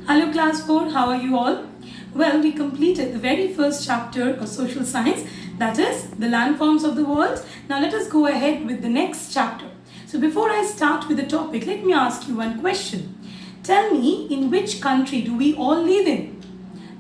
Hello class 4, how are you all? Well, we completed the very first chapter of social science, that is the landforms of the world. Now let us go ahead with the next chapter. So before I start with the topic, let me ask you one question. Tell me, in which country do we all live in?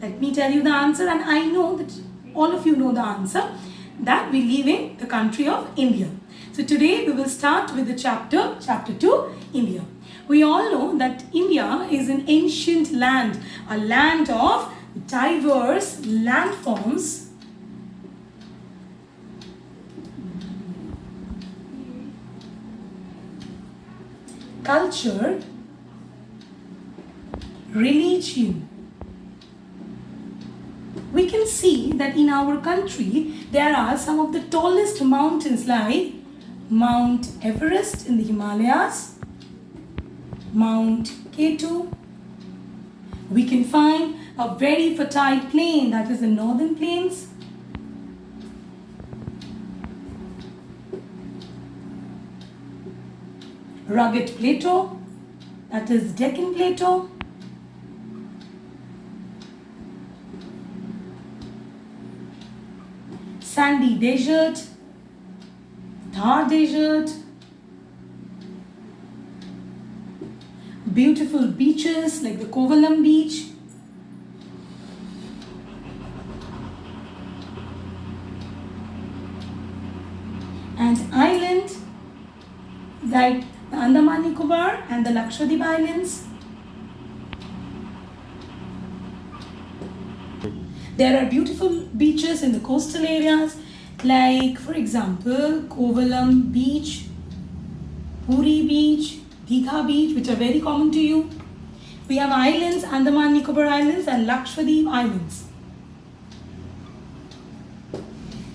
Let me tell you the answer, and I know that all of you know the answer, that we live in the country of India. So today we will start with the chapter 2, India. We all know that India is an ancient land, a land of diverse landforms, culture, religion. We can see that in our country there are some of the tallest mountains like Mount Everest in the Himalayas, Mount K2. We can find a very fertile plain, that is the northern plains. Rugged plateau, that is Deccan Plateau. Sandy desert, Thar desert. Beautiful beaches like the Kovalam beach. And island like the Andaman Nicobar and the Lakshadweep Islands. There are beautiful beaches in the coastal areas like, for example, Kovalam beach, Puri beach, Digha beach, which are very common to you. We have islands, Andaman Nicobar Islands and Lakshadweep Islands.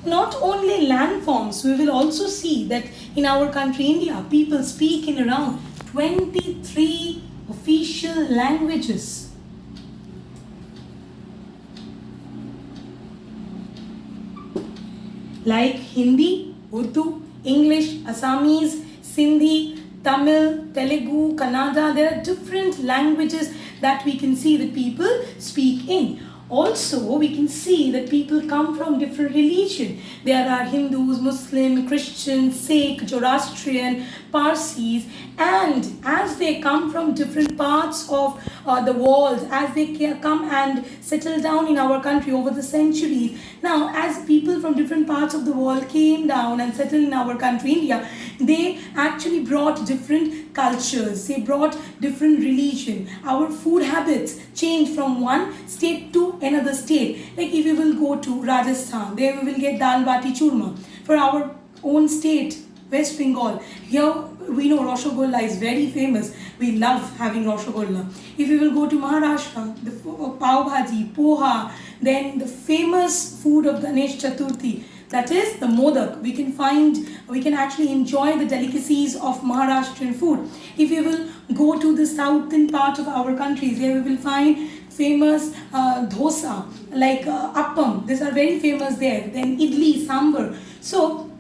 Not only landforms, we will also see that in our country India, people speak in around 23 official languages. Like Hindi, Urdu, English, Assamese, Sindhi, Tamil, Telugu, Kannada. There are different languages that we can see that people speak in. Also, we can see that people come from different religion. There are Hindus, Muslim, Christian, Sikh, Zoroastrian, Parsis, and as they come from different parts of the world, as they come and settle down in our country over the centuries. Now, as people from different parts of the world came down and settled in our country, India, they actually brought different cultures, they brought different religion. Our food habits changed from one state to another state. Like if we will go to Rajasthan, there we will get dal bati churma. For our own state, West Bengal, here we know Rasgulla is very famous. We love having Rasgulla. If we will go to Maharashtra, the pav bhaji, poha, then the famous food of Ganesh Chaturthi, that is the modak. We can actually enjoy the delicacies of Maharashtrian food. If we will go to the southern part of our country, there we will find famous dosa, like appam. These are very famous there. Then idli, sambar. So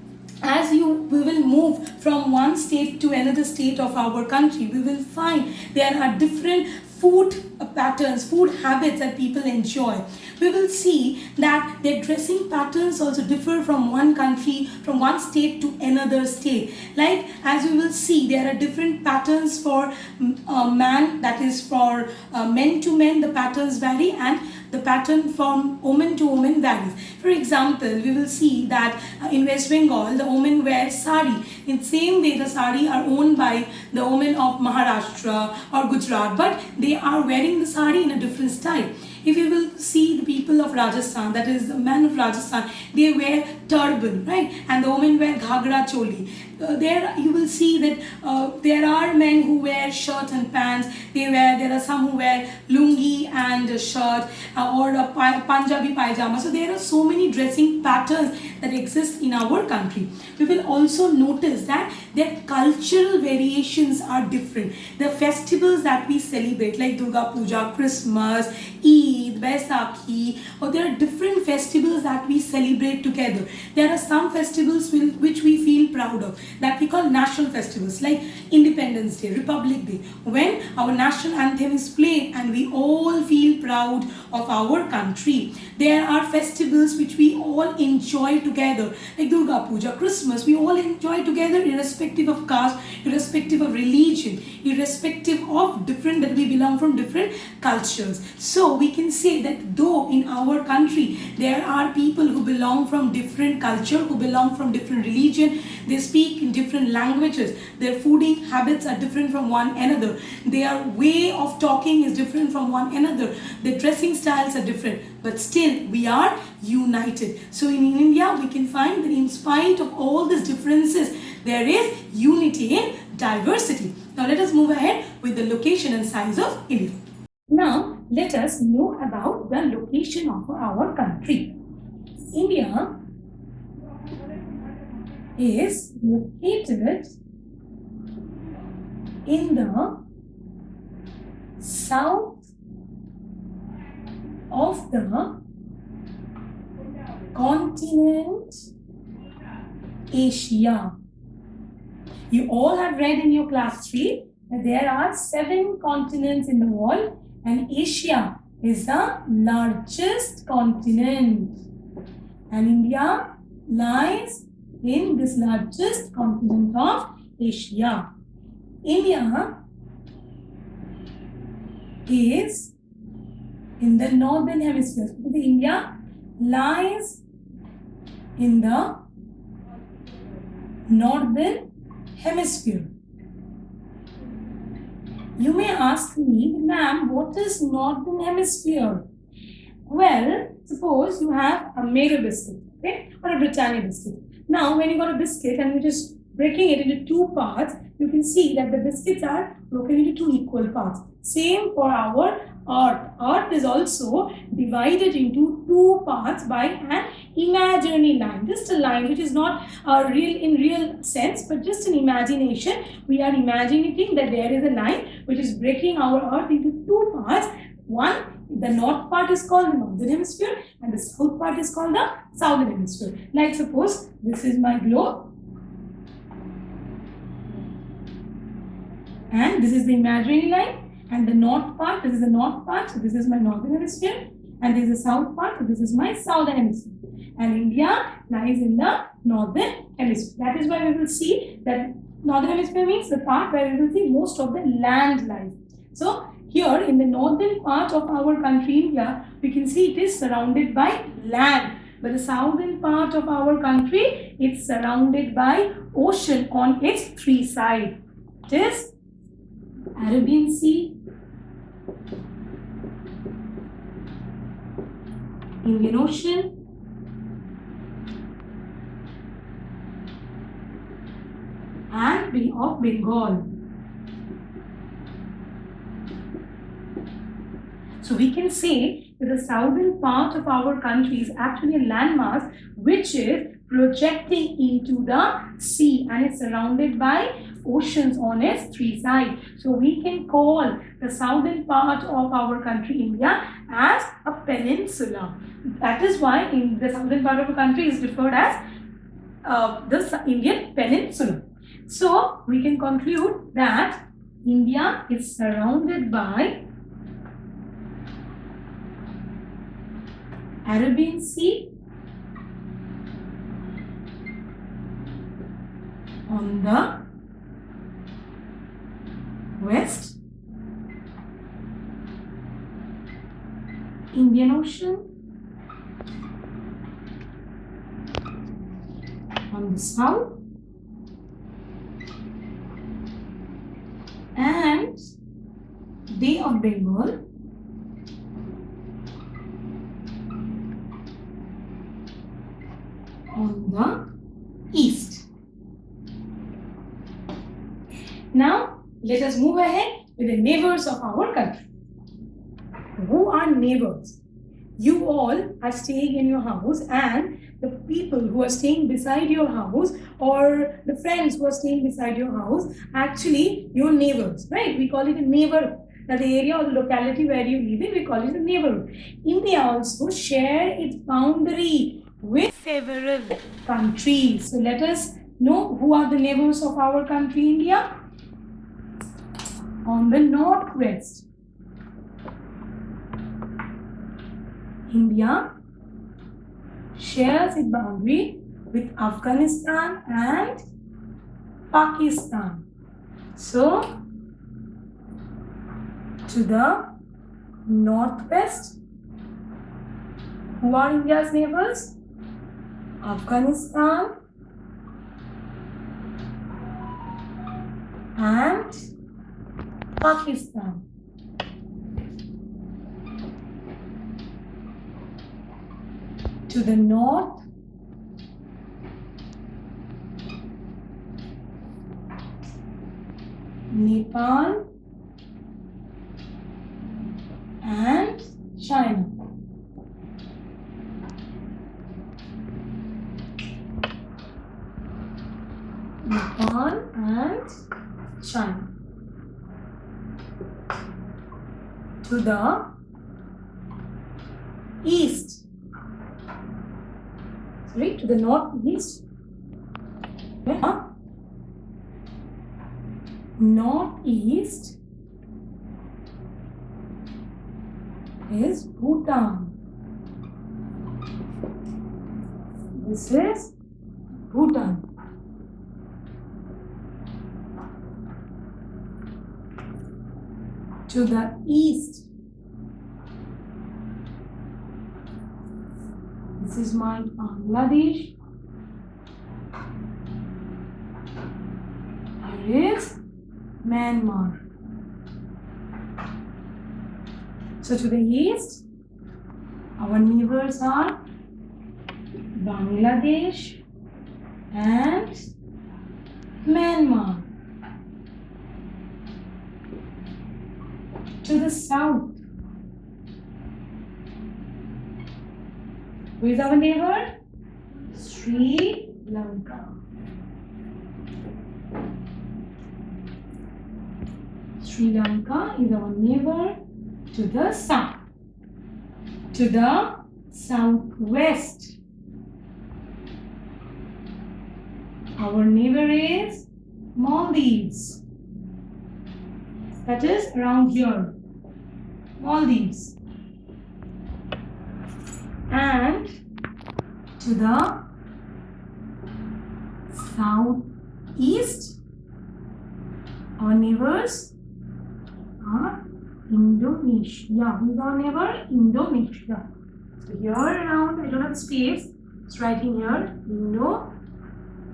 as we will move from one state to another state of our country, we will find there are different food patterns, food habits that people enjoy. We will see that their dressing patterns also differ from one country, from one state to another state. Like as we will see, there are different patterns for man, that is for men to men, the patterns vary, and the pattern from woman to woman varies. For example, we will see that in West Bengal, the women wear sari. In the same way, the sari are owned by the women of Maharashtra or Gujarat, but they are wearing the sari in a different style. If you will see the people of Rajasthan, that is the men of Rajasthan, they wear turban, right? And the women wear ghagra choli. There you will see that there are men who wear shirt and pants. There are some who wear lungi and a shirt or a Punjabi pajama. So there are so many dressing patterns that exist in our country. We will also notice that their cultural variations are different. The festivals that we celebrate like Durga Puja, Christmas, Eid, Baisakhi, or there are different festivals that we celebrate together. There are some festivals which we feel proud of. that we call national festivals like Independence Day, Republic Day, when our national anthem is played and we all feel proud of our country. There are festivals which we all enjoy together, like Durga Puja, Christmas. We all enjoy together irrespective of caste, irrespective of religion, irrespective of different, that we belong from different cultures. So we can say that though in our country there are people who belong from different culture, who belong from different religion, they speak in different languages, their fooding habits are different from one another, their way of talking is different from one another, their dressing styles are different, but still we are united. So in India we can find that in spite of all these differences, there is unity in diversity. Now let us move ahead with the location and size of India. Now let us know about the location of our country. India is located in the south of the continent Asia. You all have read in your class 3 that there are 7 continents in the world and Asia is the largest continent. And India lies in this largest continent of Asia. India is in the northern hemisphere. So India lies in the northern hemisphere. You may ask me, ma'am, what is northern hemisphere? Well, suppose you have a Mero biscuit, okay, or a Britannia biscuit. Now, when you got a biscuit and you're just breaking it into 2 parts, you can see that the biscuits are broken into 2 equal parts. Same for our earth. Earth is also divided into 2 parts by an imaginary line. Just a line which is not real in real sense, but just an imagination. We are imagining that there is a line which is breaking our earth into 2 parts. One, the north part is called the northern hemisphere and the south part is called the southern hemisphere. Like suppose this is my globe and this is the imaginary line, and the north part, this is the north part, so this is my northern hemisphere, and this is the south part, so this is my southern hemisphere. And India lies in the northern hemisphere. That is why we will see that northern hemisphere means the part where we will see most of the land lies. So here in the northern part of our country, India, we can see it is surrounded by land. But the southern part of our country, it's surrounded by ocean on its 3 sides. It is Arabian Sea, Indian Ocean, and Bay of Bengal. So we can say that the southern part of our country is actually a landmass which is projecting into the sea and it's surrounded by oceans on its 3 sides. So we can call the southern part of our country, India, as a peninsula. That is why in the southern part of the country is referred as the Indian peninsula. So we can conclude that India is surrounded by Arabian Sea on the west, Indian Ocean on the south, and Bay of Bengal on the east. Now, let us move ahead with the neighbors of our country. Who are neighbors? You all are staying in your house and the people who are staying beside your house or the friends who are staying beside your house, actually your neighbors, right? We call it a neighborhood. Now, the area or the locality where you live in, we call it a neighborhood. India also share its boundary with several countries. So let us know who are the neighbors of our country India? On the northwest, India shares its boundary with Afghanistan and Pakistan. So, to the northwest, who are India's neighbors? Afghanistan and Pakistan. To the north, Nepal and China. Nepal and China. To the east, to the northeast, northeast is Bhutan. This is Bhutan. To the east, this is my Bangladesh. Here is Myanmar. So to the east, our neighbors are Bangladesh and Myanmar. To the south, who is our neighbor? Sri Lanka. Sri Lanka is our neighbor to the south. To the southwest, our neighbor is Maldives. That is around here, Maldives. And to the southeast, our neighbors are Indonesia. Who is our neighbor? Indonesia. So here around, I don't have space. It's writing here,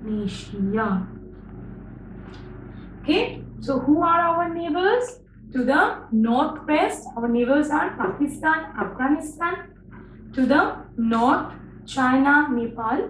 Indonesia. Okay, so who are our neighbors? To the northwest, our neighbors are Pakistan, Afghanistan. To the north, China, Nepal.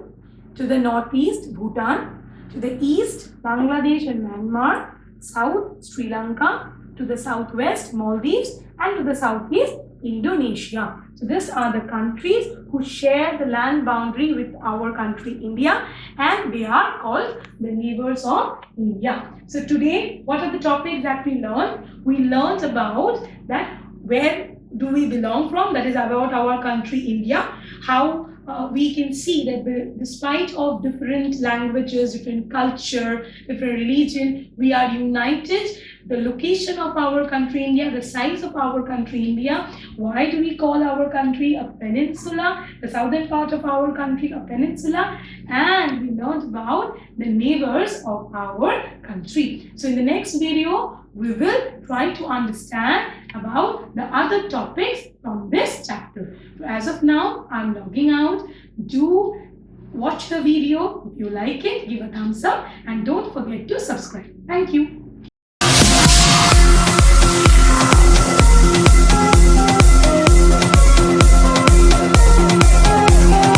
To the northeast, Bhutan. To the east, Bangladesh and Myanmar. South, Sri Lanka. To the southwest, Maldives. And to the southeast, Indonesia. So these are the countries who share the land boundary with our country India, and they are called the neighbors of India. So today, what are the topics that we learned? We learned about that where do we belong from, that is about our country India, how we can see that despite of different languages, different culture, different religion, we are united. The location of our country India, the size of our country India, why do we call our country a peninsula, the southern part of our country a peninsula, and we learned about the neighbors of our country. So in the next video, we will try to understand about the other topics from this chapter. So as of now, I'm logging out. Do watch the video. If you like it, give a thumbs up and don't forget to subscribe. Thank you.